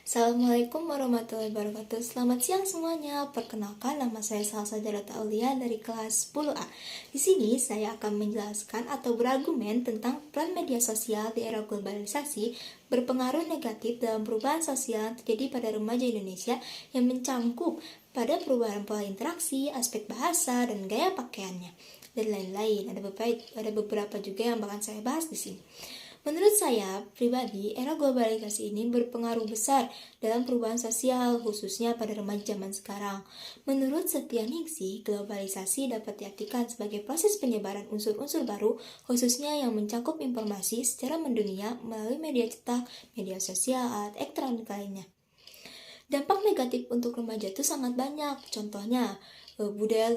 Assalamualaikum warahmatullahi wabarakatuh. Selamat siang semuanya. Perkenalkan, nama saya Salsa Jarata Aulia dari kelas 10A. Di sini saya akan menjelaskan atau berargumen tentang peran media sosial di era globalisasi berpengaruh negatif dalam perubahan sosial yang terjadi pada remaja Indonesia yang mencangkup pada perubahan pola interaksi, aspek bahasa, dan gaya pakaiannya, dan lain-lain. Ada beberapa juga yang akan saya bahas di sini. Menurut saya pribadi, era globalisasi ini berpengaruh besar dalam perubahan sosial, khususnya pada remaja zaman sekarang. Menurut Setyaningsih, globalisasi dapat diartikan sebagai proses penyebaran unsur-unsur baru, khususnya yang mencakup informasi secara mendunia melalui media cetak, media sosial, elektronik lainnya. Dampak negatif untuk remaja itu sangat banyak. Contohnya, budaya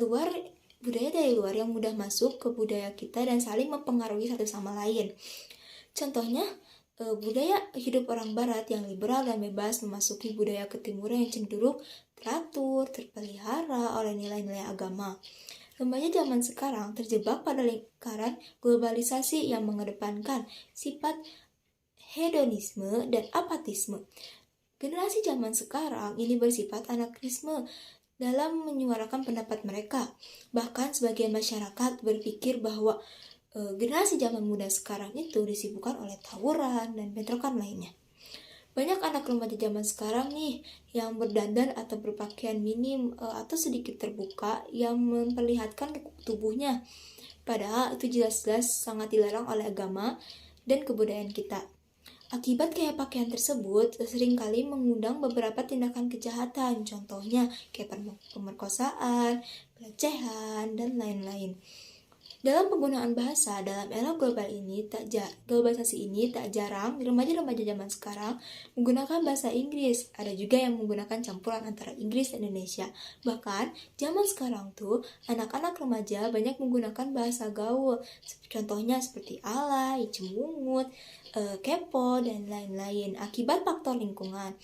dari luar yang mudah masuk ke budaya kita dan saling mempengaruhi satu sama lain. Contohnya, budaya hidup orang barat yang liberal dan bebas memasuki budaya ketimuran yang cenderung teratur, terpelihara oleh nilai-nilai agama. Remaja zaman sekarang terjebak pada lingkaran globalisasi yang mengedepankan sifat hedonisme dan apatisme. Generasi zaman sekarang ini bersifat anarkisme dalam menyuarakan pendapat mereka. Bahkan sebagian masyarakat berpikir bahwa generasi zaman muda sekarang itu disibukkan oleh tawuran dan bentrokan lainnya. Banyak anak remaja zaman sekarang nih yang berdandan atau berpakaian minim atau sedikit terbuka yang memperlihatkan tubuhnya. Padahal itu jelas-jelas sangat dilarang oleh agama dan kebudayaan kita. Akibat gaya pakaian tersebut seringkali mengundang beberapa tindakan kejahatan, contohnya kayak pemerkosaan, pelecehan, dan lain-lain. Dalam penggunaan bahasa dalam era globalisasi ini tak jarang remaja-remaja zaman sekarang menggunakan bahasa Inggris. Ada juga yang menggunakan campuran antara Inggris dan Indonesia. Bahkan zaman sekarang tuh anak-anak remaja banyak menggunakan bahasa gaul. Contohnya seperti alay, cemungut, kepo, dan lain-lain akibat faktor lingkungan.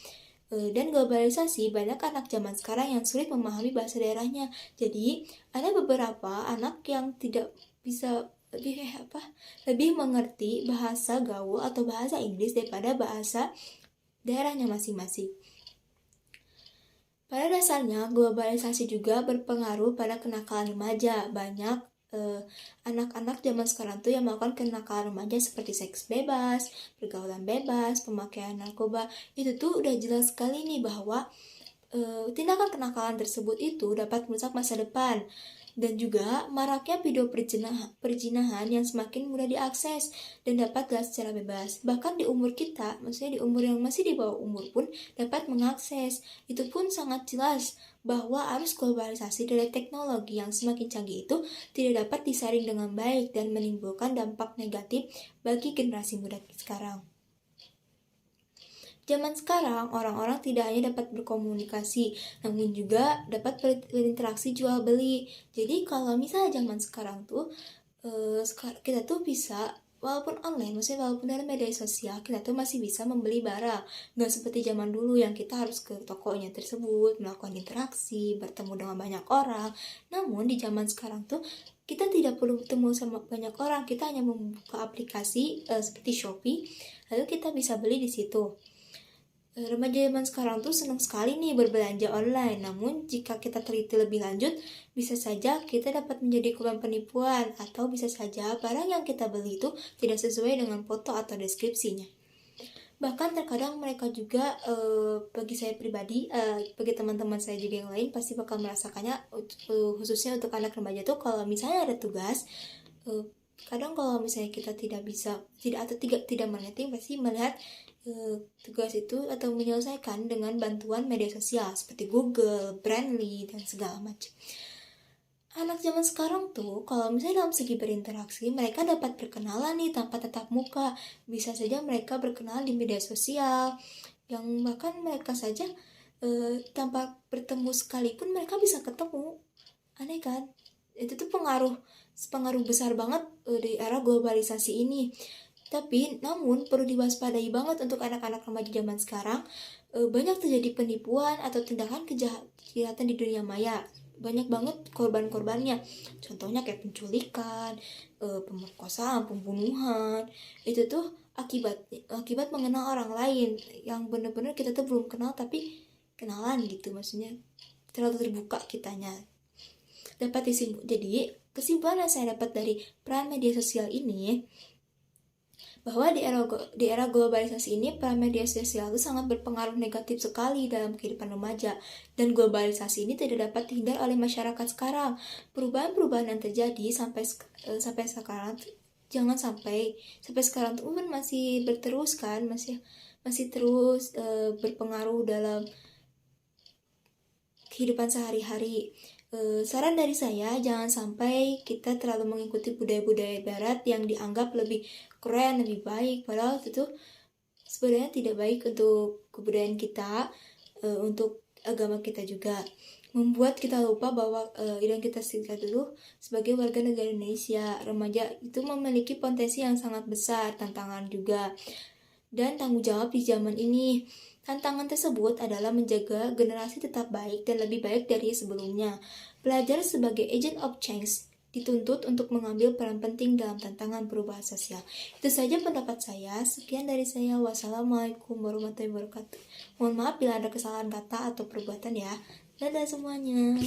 Dan globalisasi, banyak anak zaman sekarang yang sulit memahami bahasa daerahnya. Jadi, ada beberapa anak yang tidak bisa lebih mengerti bahasa gaul atau bahasa Inggris daripada bahasa daerahnya masing-masing. Pada dasarnya, globalisasi juga berpengaruh pada kenakalan remaja. Banyak anak-anak zaman sekarang tuh yang melakukan kenakalan remaja seperti seks bebas, pergaulan bebas, pemakaian narkoba. Itu tuh udah jelas sekali nih bahwa tindakan kenakalan tersebut itu dapat merusak masa depan. Dan juga maraknya video perjinahan yang semakin mudah diakses dan dapat dilihat secara bebas. Bahkan di umur kita, maksudnya di umur yang masih di bawah umur pun dapat mengakses. Itu pun sangat jelas bahwa arus globalisasi dari teknologi yang semakin canggih itu tidak dapat disaring dengan baik dan menimbulkan dampak negatif bagi generasi muda sekarang. Zaman sekarang, orang-orang tidak hanya dapat berkomunikasi, namun juga dapat berinteraksi jual beli. Jadi kalau misalnya zaman sekarang tuh, kita tuh bisa, walaupun online, maksudnya walaupun dalam media sosial, kita tuh masih bisa membeli barang. Nggak seperti zaman dulu yang kita harus ke tokonya tersebut, melakukan interaksi, bertemu dengan banyak orang. Namun di zaman sekarang tuh, kita tidak perlu bertemu sama banyak orang, kita hanya membuka aplikasi seperti Shopee, lalu kita bisa beli di situ. Remaja zaman sekarang tuh senang sekali nih berbelanja online. Namun jika kita teliti lebih lanjut, bisa saja kita dapat menjadi korban penipuan atau bisa saja barang yang kita beli itu tidak sesuai dengan foto atau deskripsinya. Bahkan terkadang mereka juga, bagi saya pribadi, bagi teman-teman saya juga yang lain pasti bakal merasakannya, khususnya untuk anak remaja tuh kalau misalnya ada tugas, kadang kalau misalnya kita tidak mengerti, pasti melihat tugas itu atau menyelesaikan dengan bantuan media sosial seperti Google, Brandly, dan segala macam. Anak zaman sekarang tuh kalau misalnya dalam segi berinteraksi mereka dapat berkenalan nih tanpa tatap muka. Bisa saja mereka berkenalan di media sosial yang bahkan mereka saja tanpa bertemu sekalipun mereka bisa ketemu. Aneh kan? Itu tuh pengaruh besar banget di era globalisasi ini. Tapi namun perlu diwaspadai banget untuk anak-anak remaja zaman sekarang. Banyak terjadi penipuan atau tindakan kejahatan di dunia maya. Banyak banget korban-korbannya. Contohnya kayak penculikan, pemerkosaan, pembunuhan. Itu tuh akibat mengenal orang lain yang benar-benar kita tuh belum kenal tapi kenalan gitu, maksudnya terlalu terbuka kitanya. Jadi kesimpulan yang saya dapat dari peran media sosial ini, bahwa di era globalisasi ini peran media sosial itu sangat berpengaruh negatif sekali dalam kehidupan remaja, dan globalisasi ini tidak dapat dihindar oleh masyarakat sekarang. Perubahan-perubahan yang terjadi sampai sekarang, jangan sampai sekarang tuh masih berterus kan, masih terus berpengaruh dalam kehidupan sehari-hari. Saran dari saya, jangan sampai kita terlalu mengikuti budaya-budaya barat yang dianggap lebih keren, lebih baik, padahal itu sebenarnya tidak baik untuk kebudayaan kita, untuk agama kita juga. Membuat kita lupa bahwa identitas kita dulu sebagai warga negara Indonesia. Remaja itu memiliki potensi yang sangat besar, tantangan juga, dan tanggung jawab di zaman ini. Tantangan tersebut adalah menjaga generasi tetap baik dan lebih baik dari sebelumnya. Belajar sebagai agent of change dituntut untuk mengambil peran penting dalam tantangan perubahan sosial. Itu saja pendapat saya. Sekian dari saya. Wassalamualaikum warahmatullahi wabarakatuh. Mohon maaf bila ada kesalahan kata atau perbuatan ya. Dadah semuanya.